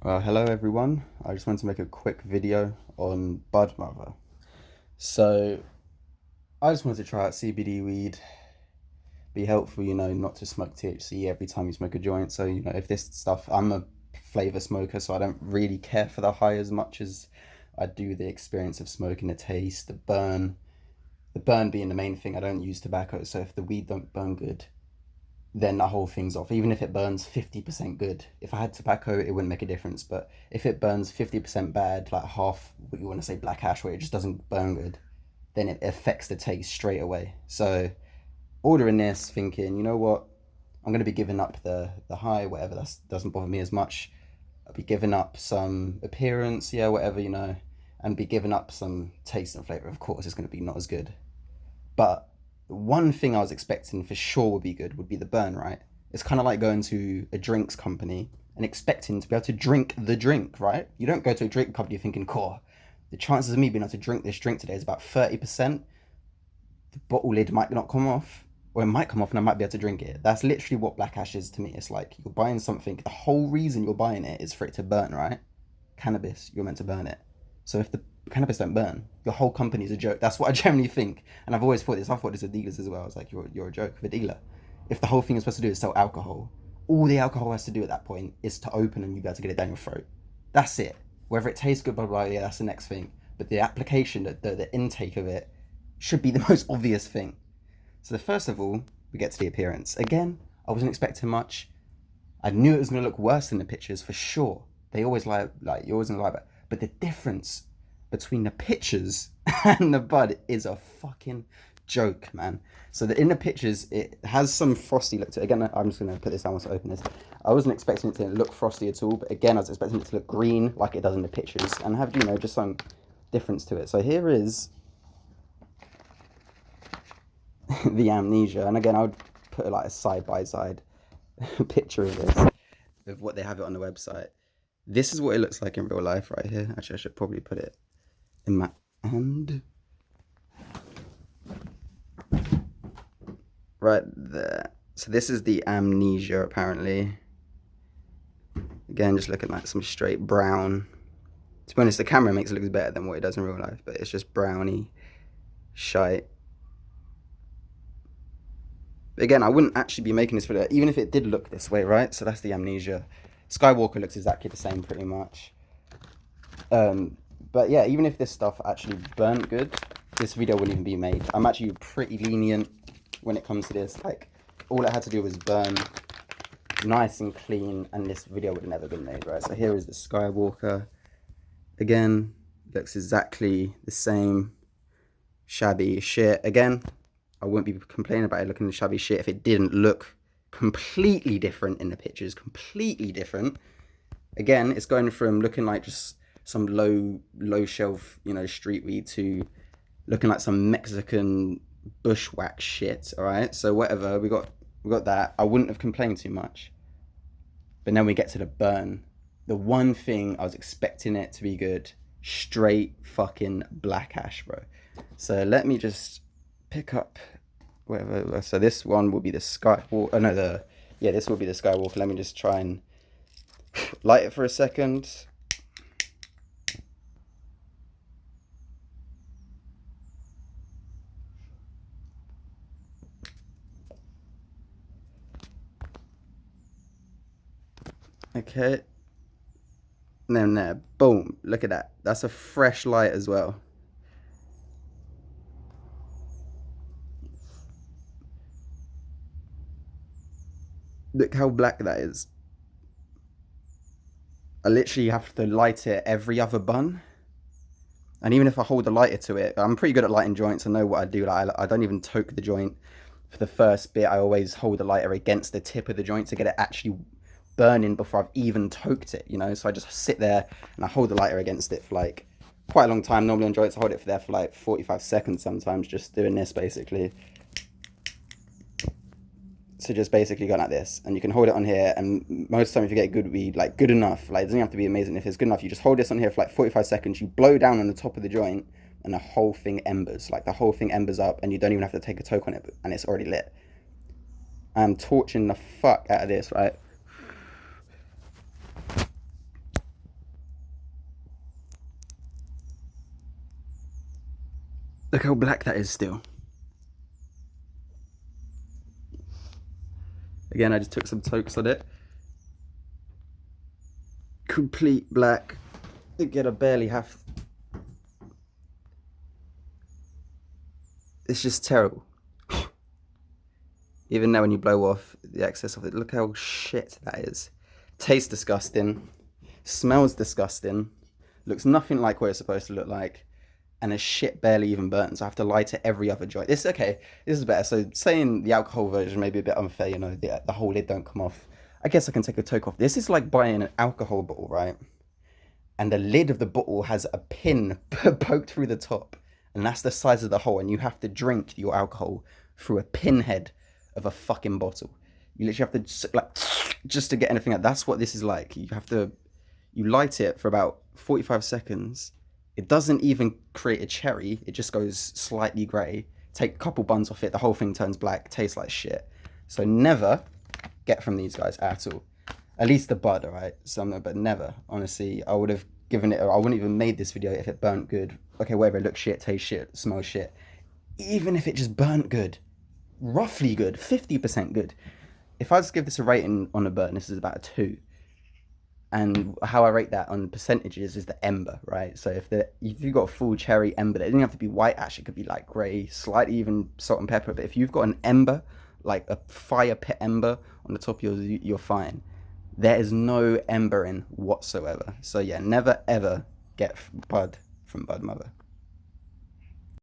Hello everyone. I just wanted to make a quick video on BudMother. So, I just wanted to try out CBD weed, be helpful, not to smoke THC every time you smoke a joint. So, if this stuff, I'm a flavor smoker, so I don't really care for the high as much as I do the experience of smoking, the taste, the burn. The burn being the main thing. I don't use tobacco, so if the weed don't burn good, then the whole thing's off. Even if it burns 50% good. If I had tobacco, it wouldn't make a difference. But if it burns 50% bad, like half what you want to say black ash, where it just doesn't burn good, then it affects the taste straight away. So ordering this, thinking, you know what, I'm gonna be giving up the high, whatever. That doesn't bother me as much. I'll be giving up some appearance, yeah, whatever, and be giving up some taste and flavor. Of course, it's gonna be not as good. But the one thing I was expecting for sure would be good would be the burn, right? It's kind of like going to a drinks company and expecting to be able to drink the drink, right? You don't go to a drink company thinking, core, the chances of me being able to drink this drink today is about 30%. The bottle lid might not come off, or it might come off and I might be able to drink it. That's literally what black ash is to me. It's like you're buying something, the whole reason you're buying it is for it to burn, right? Cannabis, you're meant to burn it. So if the cannabis don't burn, your whole company's a joke. That's what I generally think. And I've always thought this. I thought this with dealers as well. I was like, you're a joke of a dealer. If the whole thing is supposed to do is sell alcohol, all the alcohol has to do at that point is to open and you be able to get it down your throat. That's it. Whether it tastes good, blah, blah, blah, yeah, that's the next thing. But the application, the intake of it should be the most obvious thing. So first of all, we get to the appearance. Again, I wasn't expecting much. I knew it was going to look worse than the pictures for sure. They always lie, like you always gonna lie about. But the difference between the pictures and the bud is a fucking joke, man. So in the pictures, it has some frosty look to it. Again, I'm just gonna put this down once I open this. I wasn't expecting it to look frosty at all, but again, I was expecting it to look green like it does in the pictures and have, just some difference to it. So here is the Amnesia, and again, I would put like a side-by-side picture of this, of what they have it on the website. This is what it looks like in real life right here. Actually, I should probably put it in my hand. Right there. So this is the Amnesia, apparently. Again, just looking like some straight brown. To be honest, the camera makes it look better than what it does in real life, but it's just browny shite. Again, I wouldn't actually be making this video, even if it did look this way, right? So that's the Amnesia. Skywalker looks exactly the same, pretty much. But yeah, even if this stuff actually burnt good, this video wouldn't even be made. I'm actually pretty lenient when it comes to this. Like, all it had to do was burn nice and clean, and this video would have never been made, right? So here is the Skywalker. Again, looks exactly the same. Shabby shit. Again, I wouldn't be complaining about it looking shabby shit if it didn't look completely different in the pictures. Completely different. Again, it's going from looking like just some low shelf, street weed to looking like some Mexican bushwhack shit. All right, so whatever, we got that. I wouldn't have complained too much. But then we get to the burn. The one thing I was expecting it to be good, straight fucking black ash, bro. So let me just pick up whatever. So this one will be the Skywalker. Oh no, this will be the Skywalker. Let me just try and light it for a second. Okay. And then there, boom. Look at that. That's a fresh light as well. Look how black that is. I literally have to light it every other bun. And even if I hold the lighter to it, I'm pretty good at lighting joints. I know what I do. Like, I don't even toke the joint for the first bit. I always hold the lighter against the tip of the joint to get it actually burning before I've even toked it, So I just sit there and I hold the lighter against it for like quite a long time. Normally on joints, I hold it for there for like 45 seconds sometimes, just doing this basically. So just basically going like this, and you can hold it on here, and most of the time if you get good weed, like good enough, like it doesn't have to be amazing, if it's good enough, you just hold this on here for like 45 seconds, you blow down on the top of the joint, and the whole thing embers, like the whole thing embers up, and you don't even have to take a toke on it, and it's already lit. I'm torching the fuck out of this, right? Look how black that is still. Again, I just took some tokes on it. Complete black. Again, I barely have. It's just terrible. Even now when you blow off the excess of it, look how shit that is. Tastes disgusting. Smells disgusting. Looks nothing like what it's supposed to look like. And the shit barely even burns. I have to light it every other joint. This okay. This is better. So saying the alcohol version may be a bit unfair, you know, the whole lid don't come off. I guess I can take a toke off. This is like buying an alcohol bottle, right? And the lid of the bottle has a pin poked through the top. And that's the size of the hole. And you have to drink your alcohol through a pinhead of a fucking bottle. You literally have to, like, just to get anything out. That's what this is like. You light it for about 45 seconds. It doesn't even create a cherry. It just goes slightly grey. Take a couple buns off it. The whole thing turns black. Tastes like shit. So never get from these guys at all. At least the bud, alright? But never. Honestly, I would have given it. I wouldn't even made this video if it burnt good. Okay, whatever. It looks shit, tastes shit, smells shit. Even if it just burnt good, roughly good, 50% good. If I just give this a rating on a burn, this is about a 2. And how I rate that on percentages is the ember, right? So if you've got a full cherry ember, it doesn't have to be white ash. It could be like grey, slightly even salt and pepper. But if you've got an ember, like a fire pit ember on the top of yours, you're fine. There is no ember in whatsoever. So yeah, never ever get bud from BudMother.